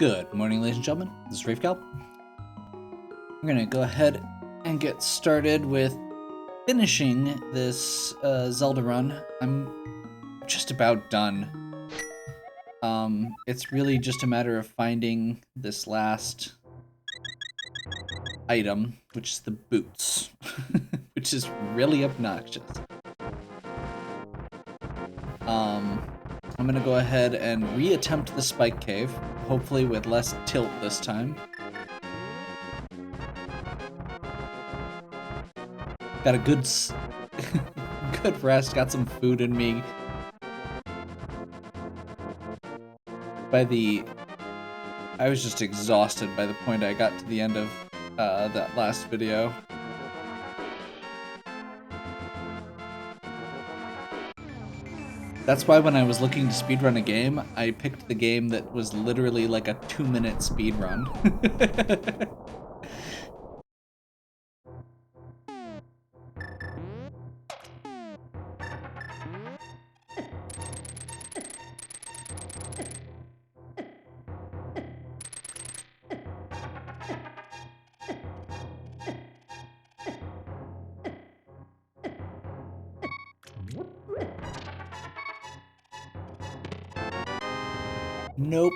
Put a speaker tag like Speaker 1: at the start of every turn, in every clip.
Speaker 1: Good morning, ladies and gentlemen. This is Rafe Cal. We're gonna go ahead and get started with finishing this Zelda run. I'm just about done. It's really just a matter of finding this last item, which is the boots, which is really obnoxious. I'm gonna go ahead and reattempt the spike cave, hopefully with less tilt this time. Got a good good rest, got some food in me. I was just exhausted by the point I got to the end of that last video. That's why when I was looking to speedrun a game, I picked the game that was literally like a 2-minute speedrun. Nope.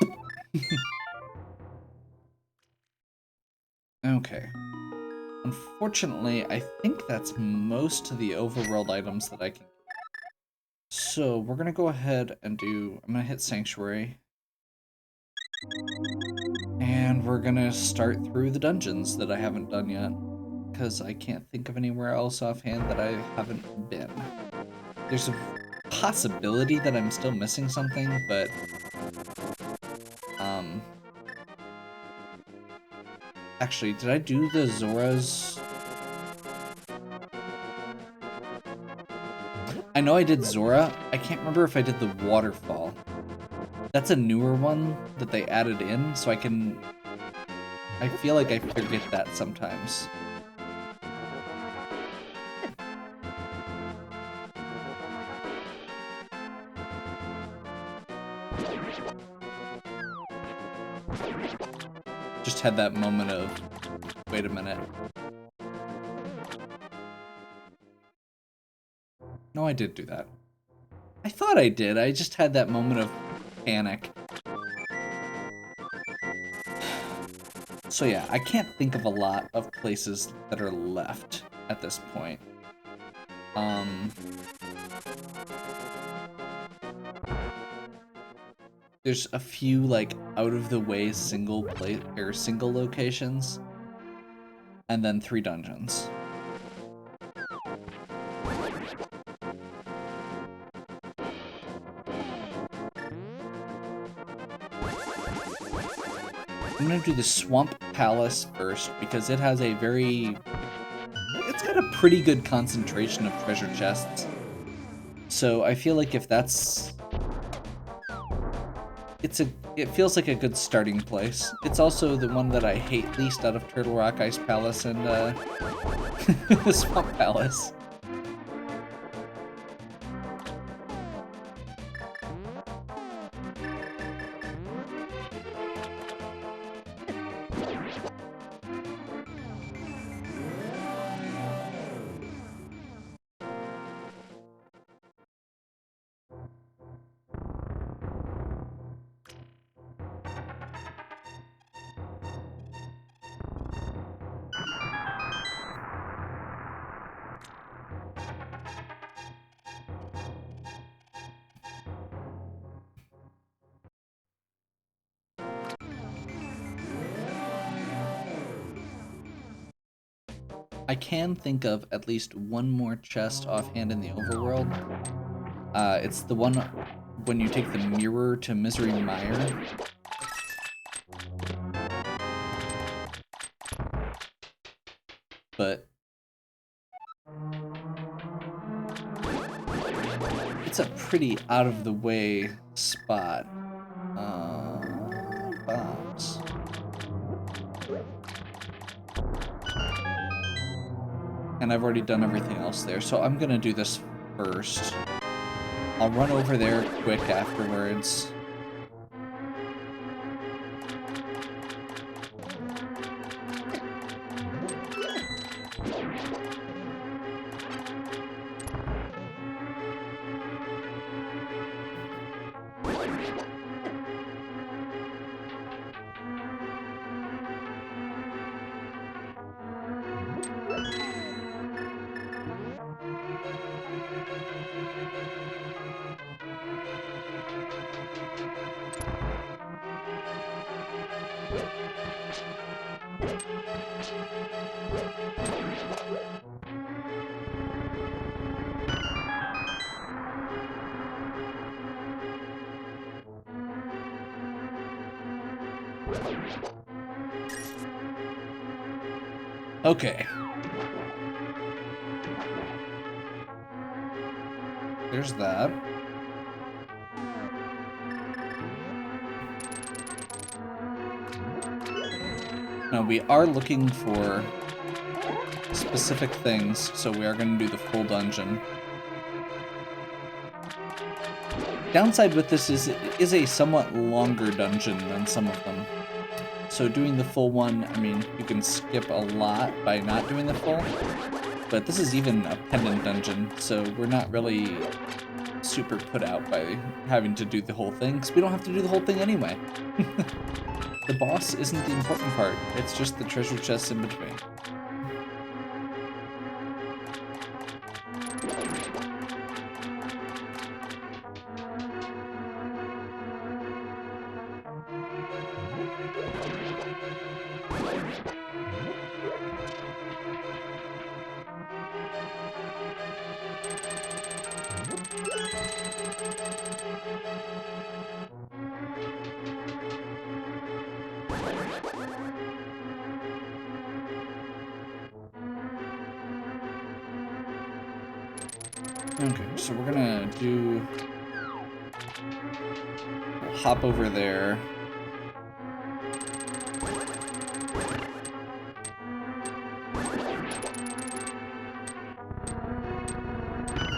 Speaker 1: Okay. Unfortunately, I think that's most of the overworld items that I can get. So we're gonna go ahead and I'm gonna hit Sanctuary. And we're gonna start through the dungeons that I haven't done yet, because I can't think of anywhere else offhand that I haven't been. There's a possibility that I'm still missing something, but actually, did I do the Zora's? I know I did Zora. I can't remember if I did the waterfall. That's a newer one that they added in, so I feel like I forget that sometimes. Just had that moment of, wait a minute. No, I did do that. I thought I did. I just had that moment of panic. So yeah, I can't think of a lot of places that are left at this point. There's a few like out of the way single locations, and then 3 dungeons. I'm gonna do the Swamp Palace first because it has it's got a pretty good concentration of treasure chests. So I feel like if that's it feels like a good starting place. It's also the one that I hate least out of Turtle Rock Ice Palace and Swamp Palace. I can think of at least one more chest offhand in the overworld. It's the one when you take the mirror to Misery Mire. But it's a pretty out of the way spot. Bombs. And I've already done everything else there, so I'm gonna do this first. I'll run over there quick afterwards. Okay. There's that. Now we are looking for specific things, so we are going to do the full dungeon. Downside with this is it is a somewhat longer dungeon than some of them. So doing the full one, I mean, you can skip a lot by not doing the full, but this is even a pendant dungeon, so we're not really super put out by having to do the whole thing, because we don't have to do the whole thing anyway. The boss isn't the important part, it's just the treasure chests in between. Okay, so we're gonna do... We'll hop over there.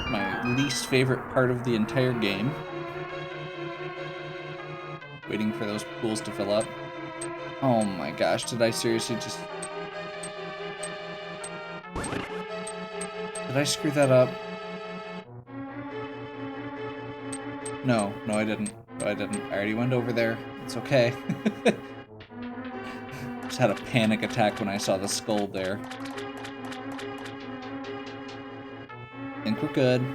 Speaker 1: My least favorite part of the entire game. Waiting for those pools to fill up. Oh my gosh, did I seriously just... Did I screw that up? No, I didn't. No, I didn't. I already went over there. It's okay. Just had a panic attack when I saw the skull there. Think we're good.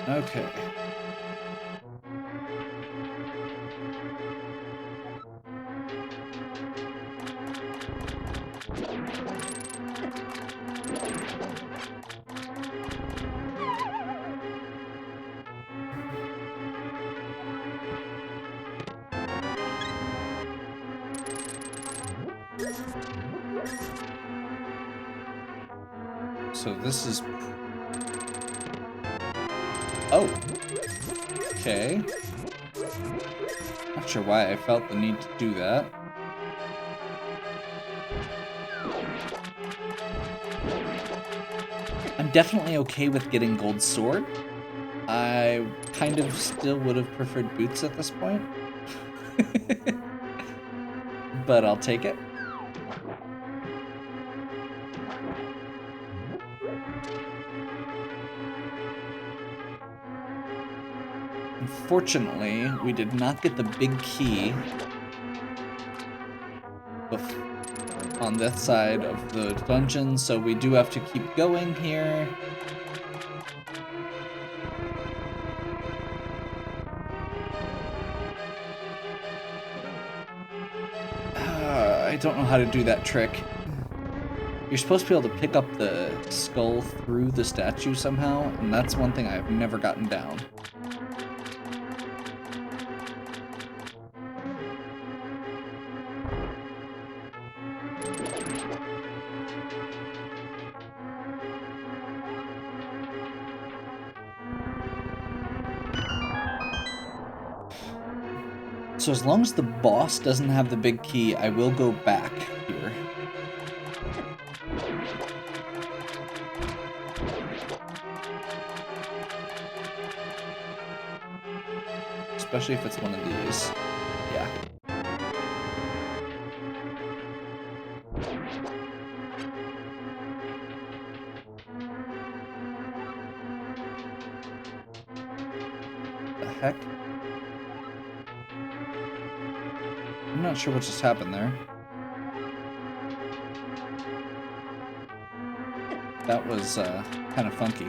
Speaker 1: Okay. So this is... Oh! Okay. Not sure why I felt the need to do that. I'm definitely okay with getting gold sword. I kind of still would have preferred boots at this point. But I'll take it. Unfortunately, we did not get the big key on this side of the dungeon, so we do have to keep going here. I don't know how to do that trick. You're supposed to be able to pick up the skull through the statue somehow, and that's one thing I've never gotten down. So as long as the boss doesn't have the big key, I will go back here. Especially if it's one of these. Yeah. The heck? I'm not sure what just happened there. That was kind of funky.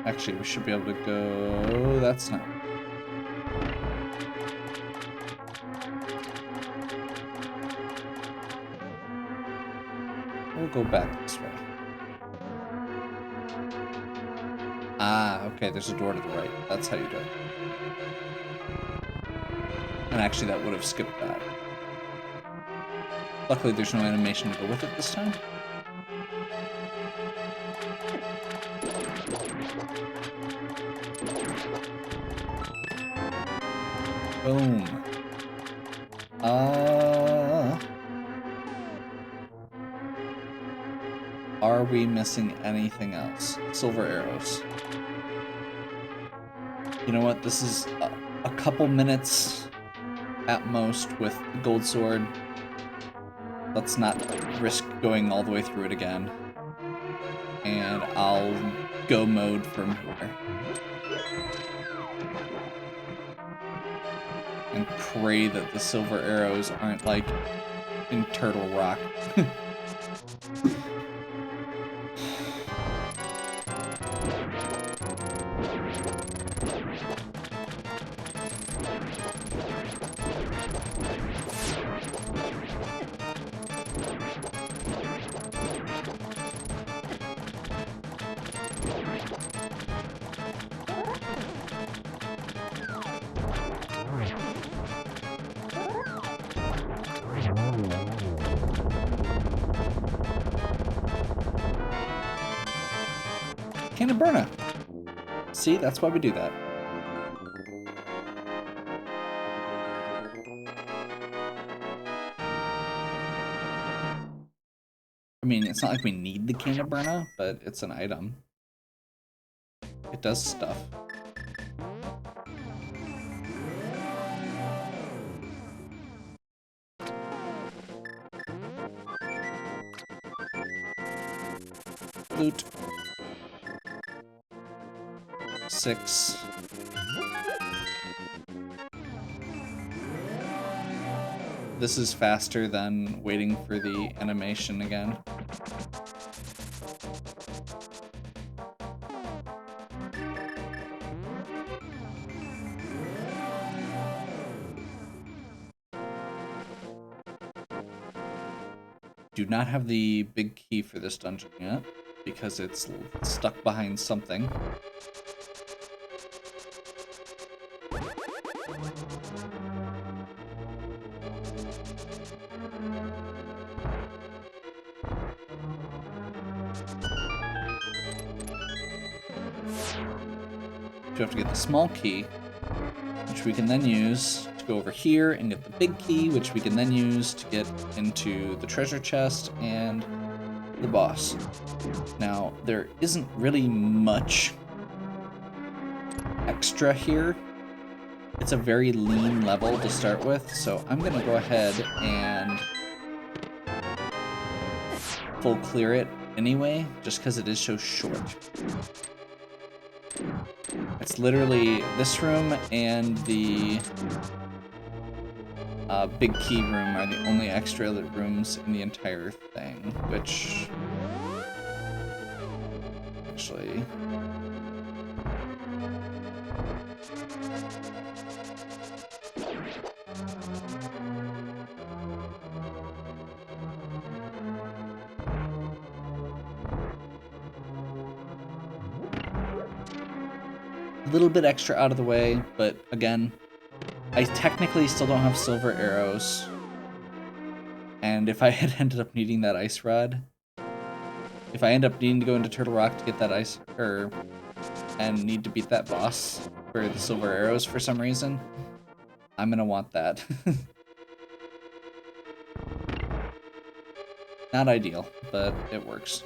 Speaker 1: Actually, we should be able to go... That's not... We'll go back this way. Ah, okay, there's a door to the right. That's how you do it. And actually, that would have skipped that. Luckily, there's no animation to go with it this time. Boom. Are we missing anything else? Silver arrows. You know what? This is a couple minutes at most with the gold sword. Let's not risk going all the way through it again. And I'll go mode from here. And pray that the silver arrows aren't like in Turtle Rock. Burner. See, that's why we do that. I mean, it's not like we need the can of Burner, but it's an item. It does stuff. Loot. 6. This is faster than waiting for the animation again. Do not have the big key for this dungeon yet, because it's stuck behind something. You have to get the small key, which we can then use to go over here and get the big key, which we can then use to get into the treasure chest and the boss. Now, there isn't really much extra here. It's a very lean level to start with, so I'm gonna go ahead and full clear it anyway, just because it is so short. It's literally this room and the big key room are the only extra rooms in the entire thing, which actually... a little bit extra out of the way, but again, I technically still don't have silver arrows. And if I had ended up needing that ice rod, if I end up needing to go into Turtle Rock to get that ice, and need to beat that boss for the silver arrows for some reason, I'm gonna want that. Not ideal, but it works.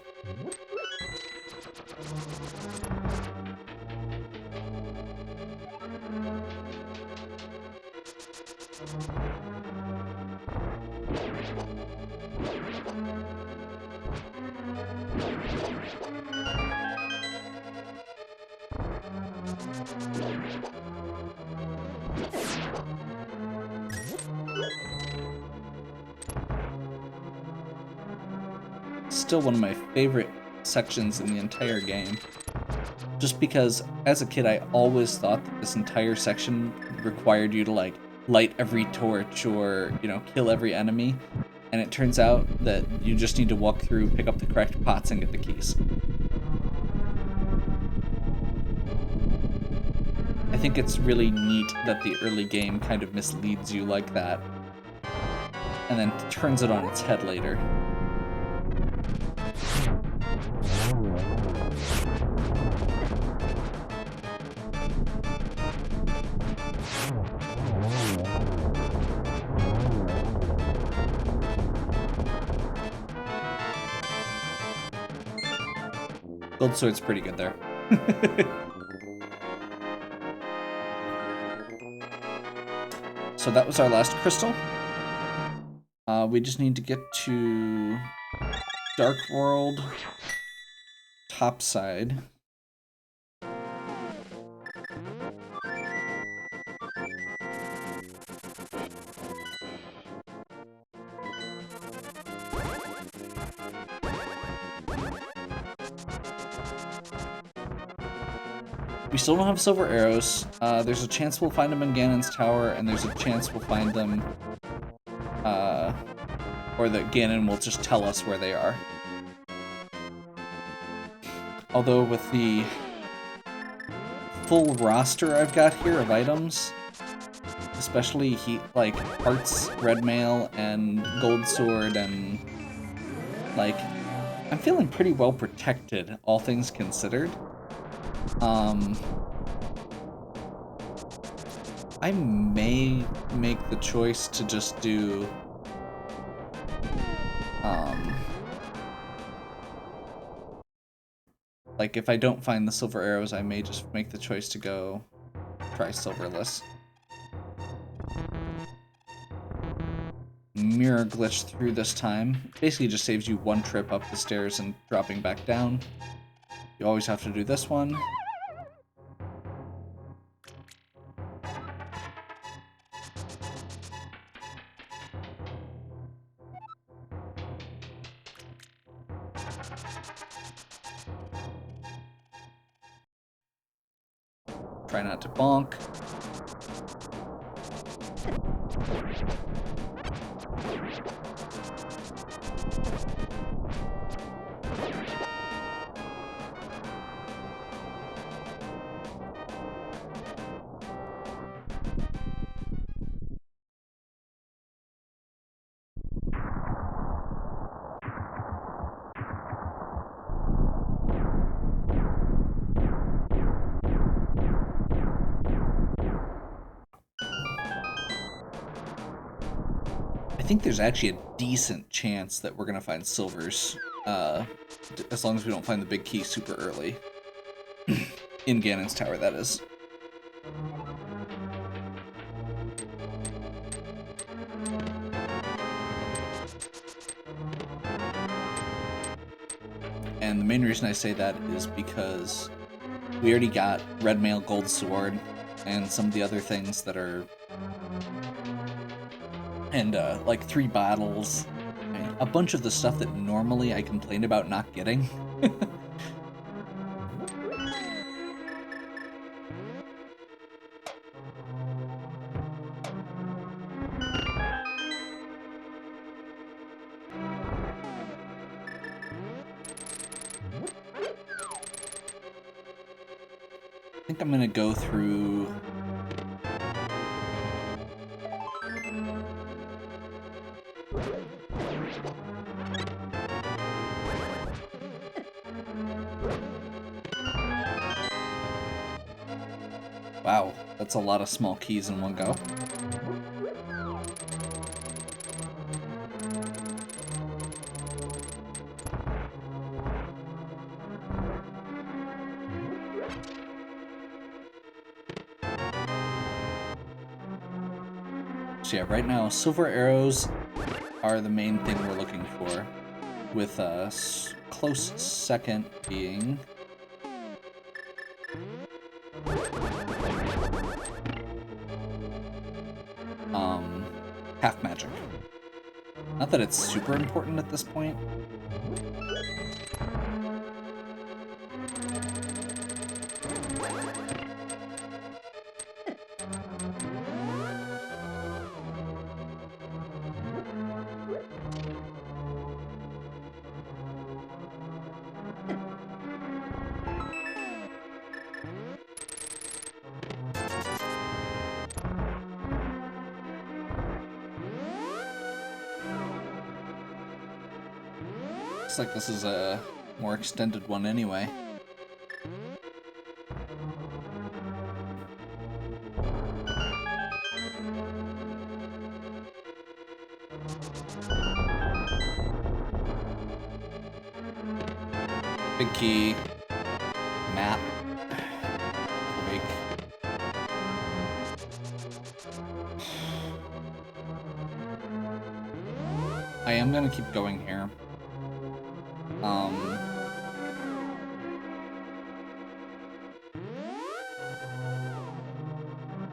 Speaker 1: Still one of my favorite sections in the entire game. Just because, as a kid, I always thought that this entire section required you to, like, light every torch or, you know, kill every enemy. And it turns out that you just need to walk through, pick up the correct pots, and get the keys. I think it's really neat that the early game kind of misleads you like that, and then turns it on its head later. Gold Sword's pretty good there. So that was our last crystal. We just need to get to Dark World topside. We still don't have silver arrows. There's a chance we'll find them in Ganon's tower, and there's a chance we'll find them, or that Ganon will just tell us where they are. Although with the full roster I've got here of items, especially like Hearts, Red Mail, and Gold Sword, and like, I'm feeling pretty well protected, all things considered. I may make the choice to just do like, if I don't find the silver arrows, I may just make the choice to go try silverless. Mirror glitch through this time. Basically just saves you one trip up the stairs and dropping back down. You always have to do this one. Try not to bonk. I think there's actually a decent chance that we're gonna find silvers, as long as we don't find the big key super early. In Ganon's tower, that is. And the main reason I say that is because we already got Red Mail, Gold Sword, and some of the other things that are... And, like, 3 bottles. A bunch of the stuff that normally I complain about not getting. think I'm gonna go through... Wow, that's a lot of small keys in one go. So yeah, right now, silver arrows are the main thing we're looking for, with a close second being... half magic. Not that it's super important at this point. Looks like this is a more extended one anyway. Big key, map, quake. I am gonna keep going here.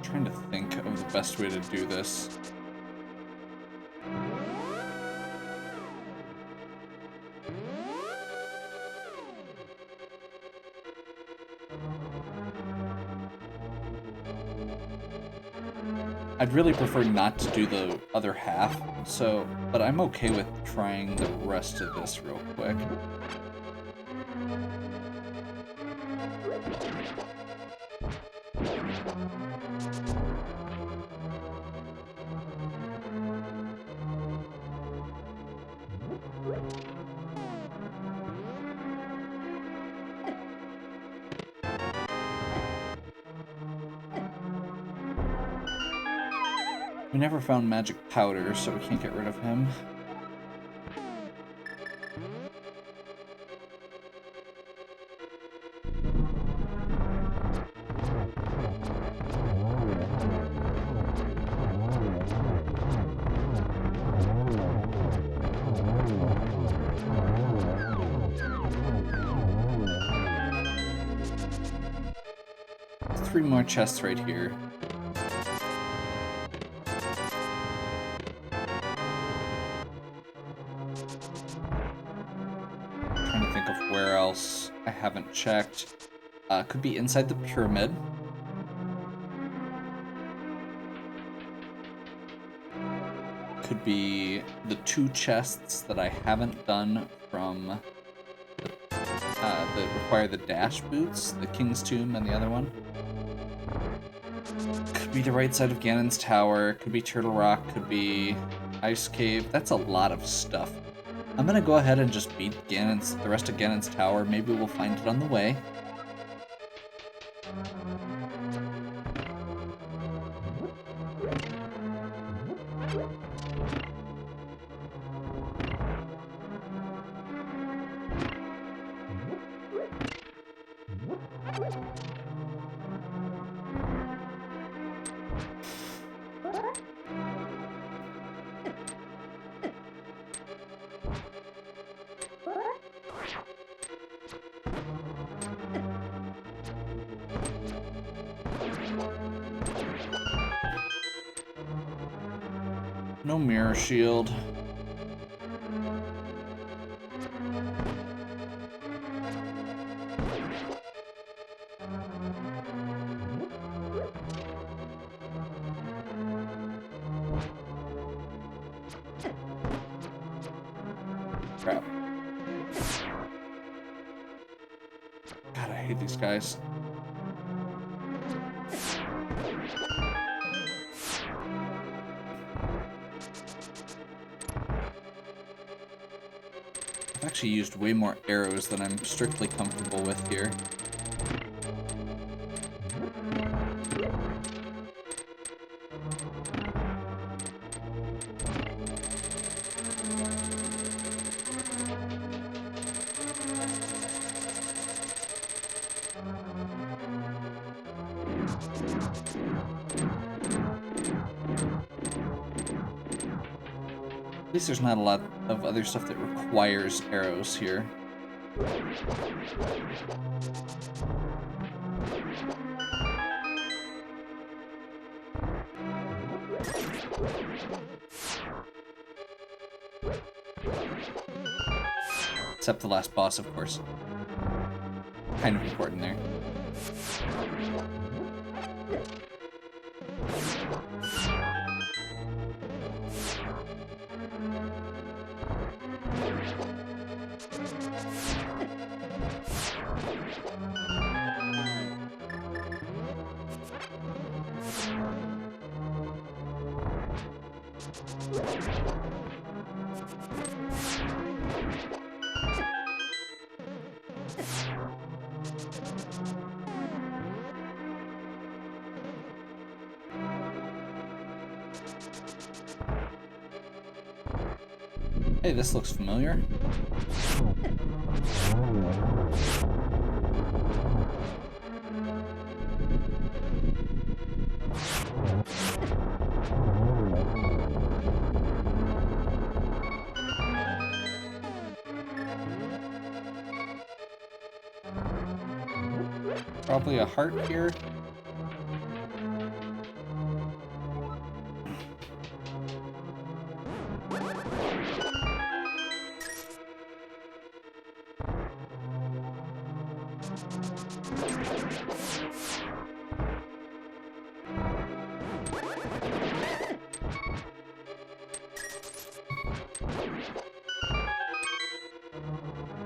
Speaker 1: Trying to think of the best way to do this. I'd really prefer not to do the other half, but I'm okay with trying the rest of this real quick. We never found magic powder, so we can't get rid of him. Three more chests right here. I haven't checked. Could be inside the pyramid. Could be the two chests that I haven't done from that require the dash boots, the King's Tomb and the other one. Could be the right side of Ganon's Tower, could be Turtle Rock, could be Ice Cave. That's a lot of stuff. I'm gonna go ahead and just beat the rest of Ganon's Tower. Maybe we'll find it on the way. No mirror shield. Crap. God, I hate these guys. actually used way more arrows than I'm strictly comfortable with here. At least there's not a lot of other stuff that requires arrows here. Except the last boss, of course. Kind of important there. Hey, this looks familiar. Probably a heart here.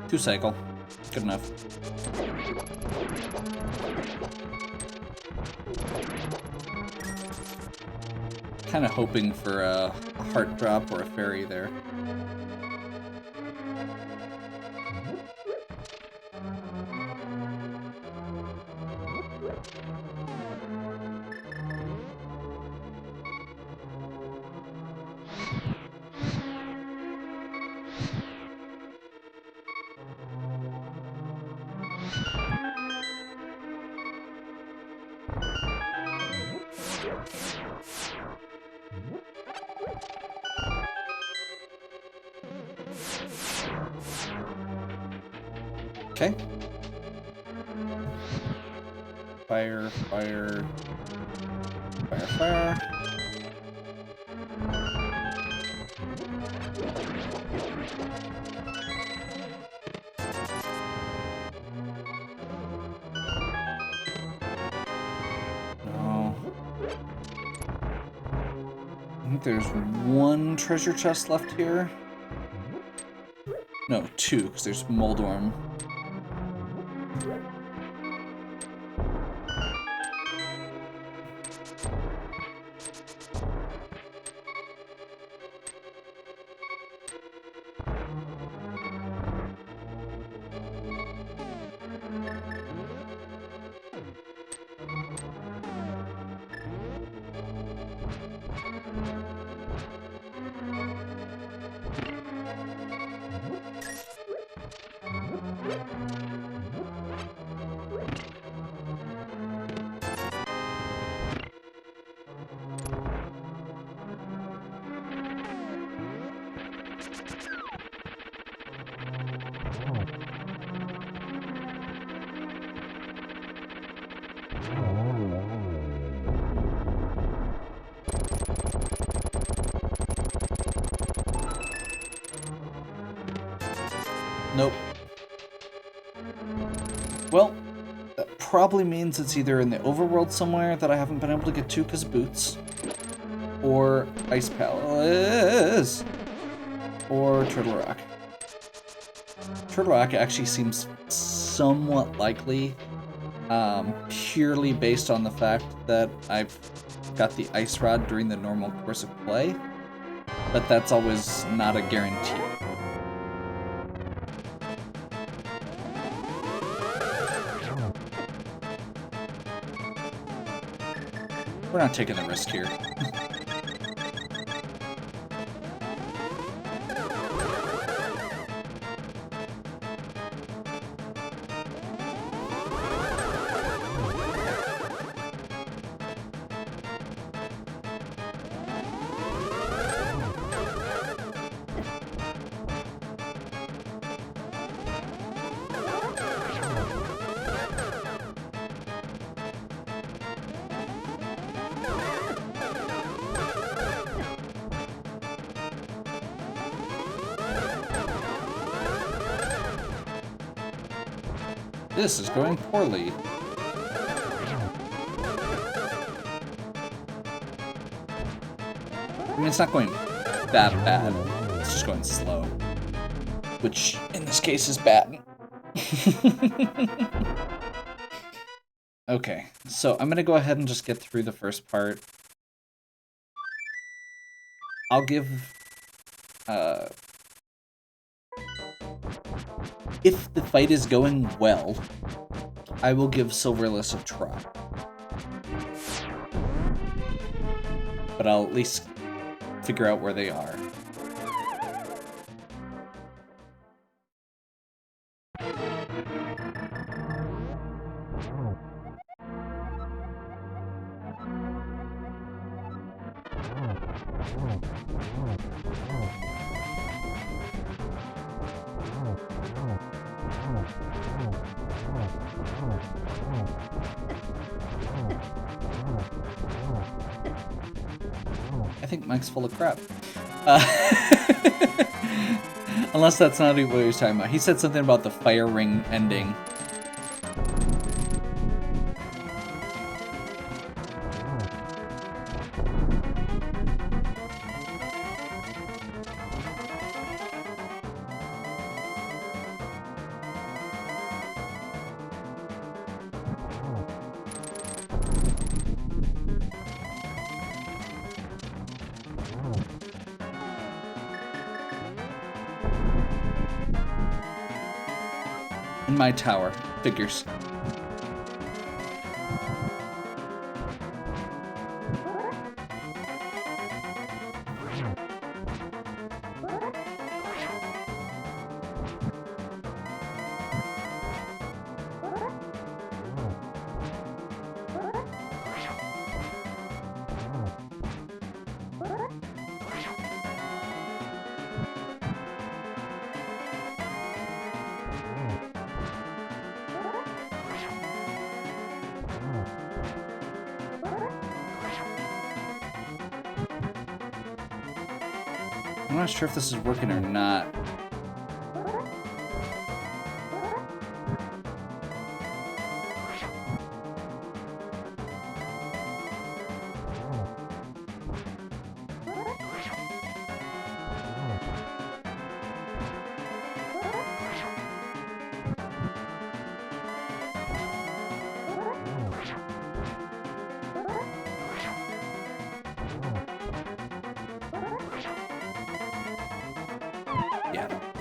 Speaker 1: Two cycle. Good enough. Kind of hoping for a heart drop or a fairy there. Okay. Fire, fire, fire, fire. No. I think there's one treasure chest left here. No, two, because there's Moldorm. Nope. Well, that probably means it's either in the overworld somewhere that I haven't been able to get to because of boots, or Ice Palace, or Turtle Rock. Turtle Rock actually seems somewhat likely, purely based on the fact that I've got the Ice Rod during the normal course of play, but that's always not a guarantee. We're not taking the risk here. This is going poorly. I mean, it's not going that bad. It's just going slow. Which, in this case, is bad. Okay, so I'm gonna go ahead and just get through the first part. I'll give... if the fight is going well, I will give Silverless a try. But I'll at least figure out where they are. I think Mike's full of crap. Unless that's not what he was talking about. He said something about the fire ring ending. In my tower. Figures. I'm not sure if this is working or not.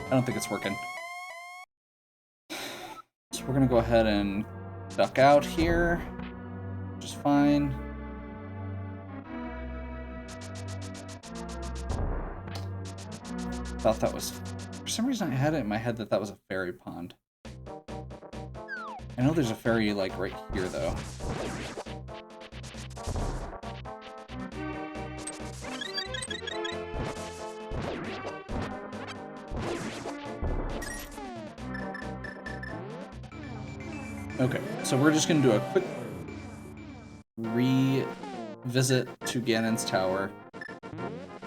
Speaker 1: I don't think it's working. So we're gonna go ahead and duck out here, which is fine. Thought that was... For some reason I had it in my head that that was a fairy pond. I know there's a fairy, like, right here, though. Okay, so we're just gonna do a quick revisit to Ganon's tower.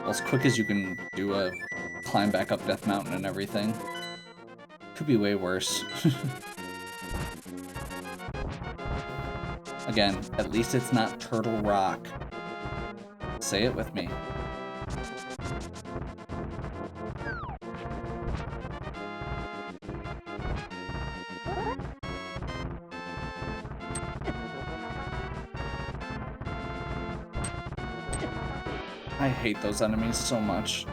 Speaker 1: As quick as you can do a climb back up Death Mountain and everything. Could be way worse. Again, at least it's not Turtle Rock. Say it with me. I hate those enemies so much.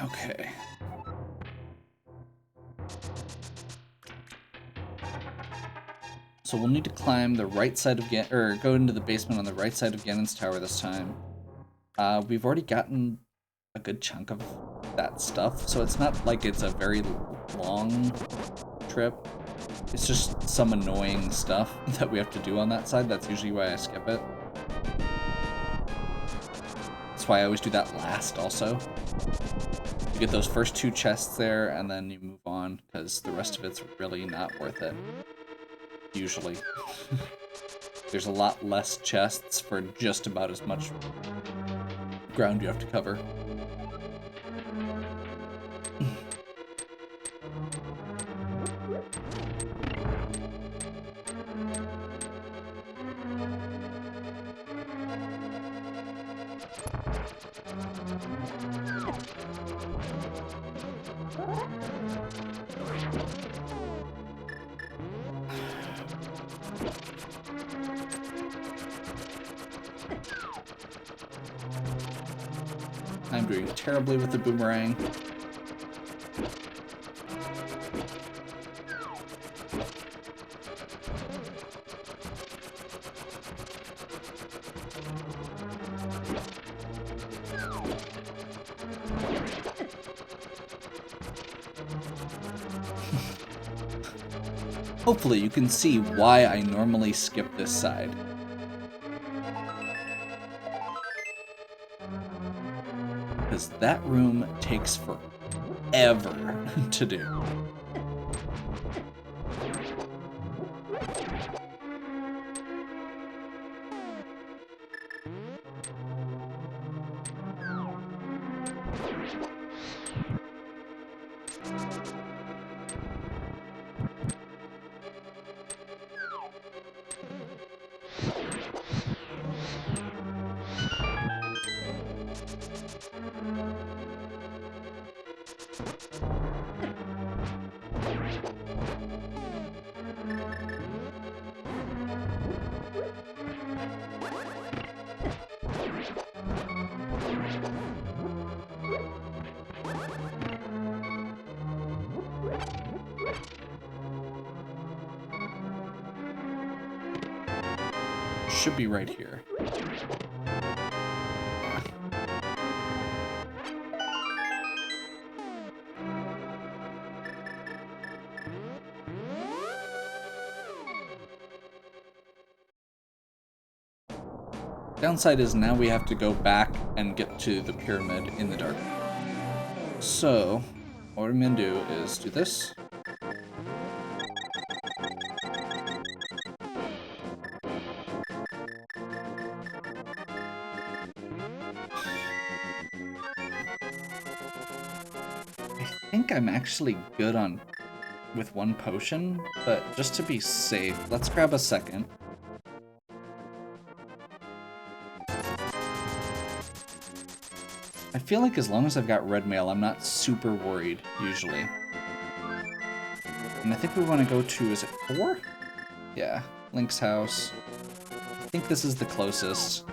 Speaker 1: Okay. So we'll need to climb the right side of or go into the basement on the right side of Ganon's tower this time. We've already gotten a good chunk of that stuff, so it's not like it's a very long trip. It's just some annoying stuff that we have to do on that side. That's usually why I skip it. That's why I always do that last also. You get those first 2 chests there, and then you move on, because the rest of it's really not worth it. Usually. There's a lot less chests for just about as much ground you have to cover. I'm doing terribly with the boomerang. Hopefully you can see why I normally skip this side. Because that room takes forever to do. Should be right here. Downside is now we have to go back and get to the pyramid in the dark. So, what I'm gonna do is do this. I think I'm actually good with 1 potion, but just to be safe, let's grab a second. I feel like as long as I've got red mail, I'm not super worried, usually. And I think we want to go to, is it 4? Yeah, Link's house. I think this is the closest.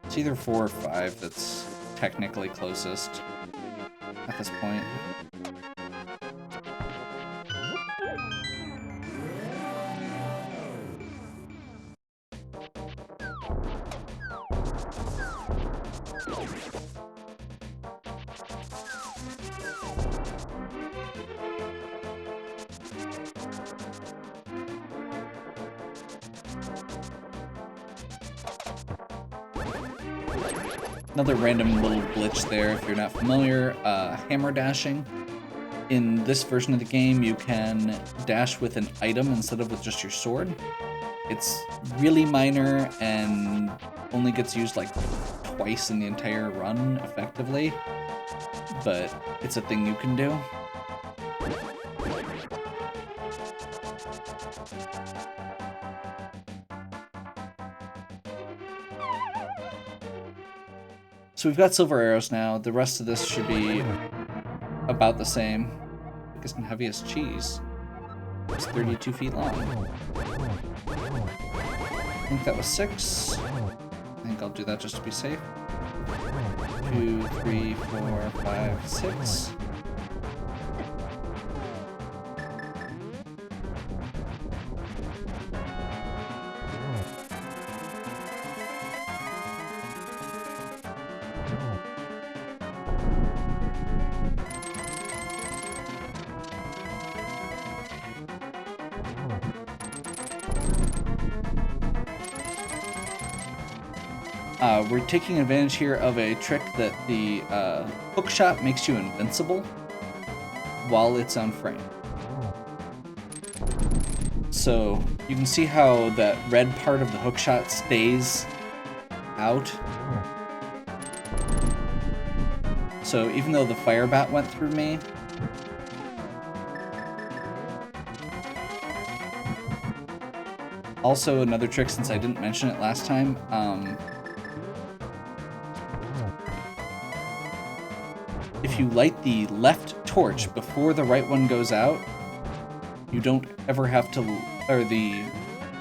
Speaker 1: It's either 4 or 5 that's technically closest at this point. Another random little glitch there if you're not familiar, hammer dashing. In this version of the game, you can dash with an item instead of with just your sword. It's really minor and only gets used like twice in the entire run, effectively, but it's a thing you can do. So we've got silver arrows now. The rest of this should be about the same. Biggest and heaviest cheese. It's 32 feet long. I think that was 6. I think I'll do that just to be safe. 2, 3, 4, 5, 6. We're taking advantage here of a trick that the hook shot makes you invincible while it's on frame. So you can see how that red part of the hook shot stays out. So even though the fire bat went through me, also another trick, since I didn't mention it last time, if you light the left torch before the right one goes out, you don't ever have to, or the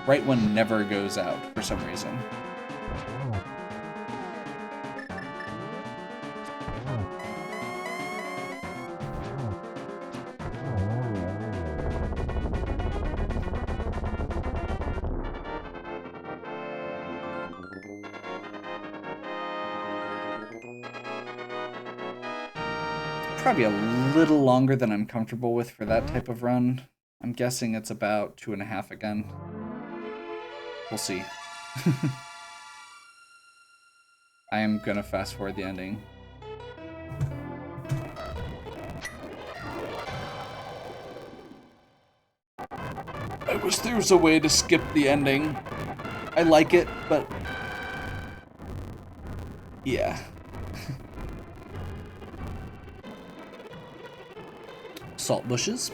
Speaker 1: right one never goes out for some reason. Probably a little longer than I'm comfortable with for that type of run. I'm guessing it's about 2.5 again. We'll see. I am gonna fast forward the ending. I wish there was a way to skip the ending. I like it, but yeah. Salt bushes.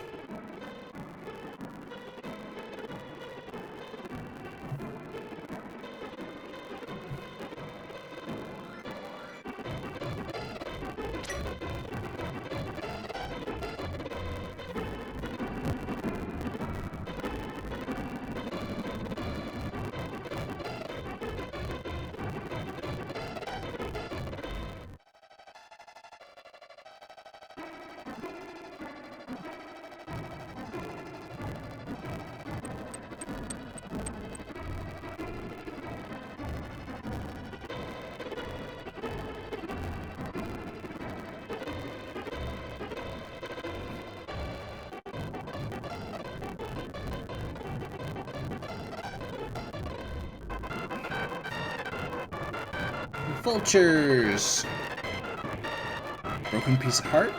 Speaker 1: Vultures! Broken piece of heart?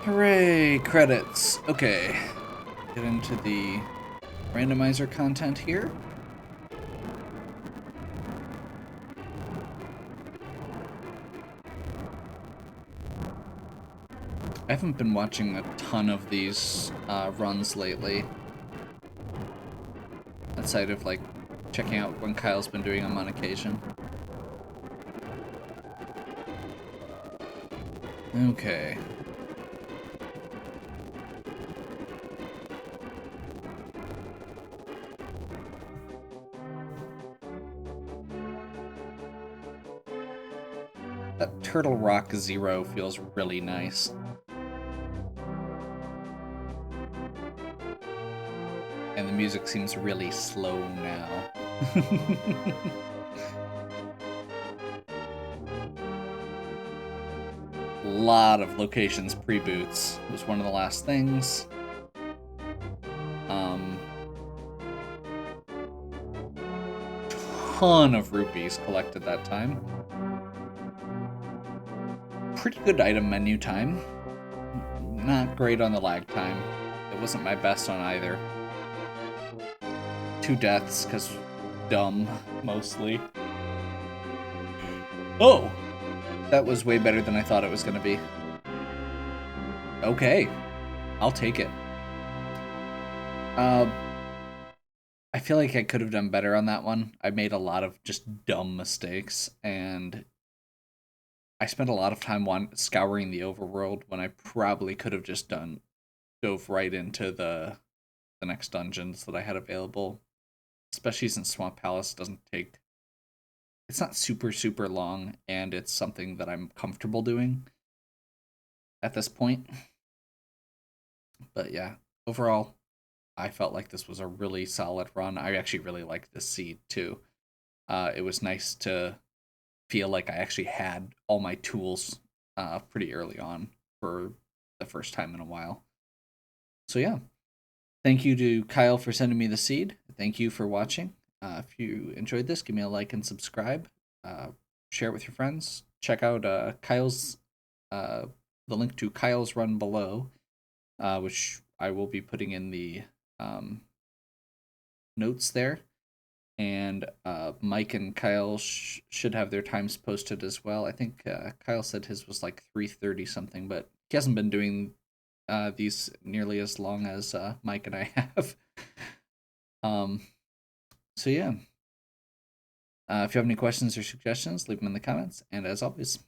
Speaker 1: Hooray, credits. Okay, get into the randomizer content here. I haven't been watching a ton of these runs lately. Outside of like checking out when Kyle's been doing them on occasion. Okay. That Turtle Rock Zero feels really nice. And the music seems really slow now. Lot of locations pre-boots was one of the last things. Ton of rupees collected that time. Pretty good item menu time. Not great on the lag time. It wasn't my best on either. 2 deaths, because dumb, mostly. Oh! That was way better than I thought it was going to be. Okay. I'll take it. I feel like I could have done better on that one. I made a lot of just dumb mistakes, and I spent a lot of time scouring the overworld when I probably could have just dove right into the next dungeons that I had available. Especially since Swamp Palace doesn't take, it's not super long, and it's something that I'm comfortable doing at this point. But yeah, overall, I felt like this was a really solid run. I actually really liked this seed too. It was nice to feel like I actually had all my tools pretty early on for the first time in a while. So yeah, thank you to Kyle for sending me the seed. Thank you for watching. If you enjoyed this, give me a like and subscribe. Uh, Share it with your friends. Check out Kyle's the link to Kyle's run below, which I will be putting in the um, notes there. And Mike and Kyle should have their times posted as well. I think Kyle said his was like 3:30 something, but he hasn't been doing these nearly as long as Mike and I have. um, so yeah, if you have any questions or suggestions, leave them in the comments. And as always,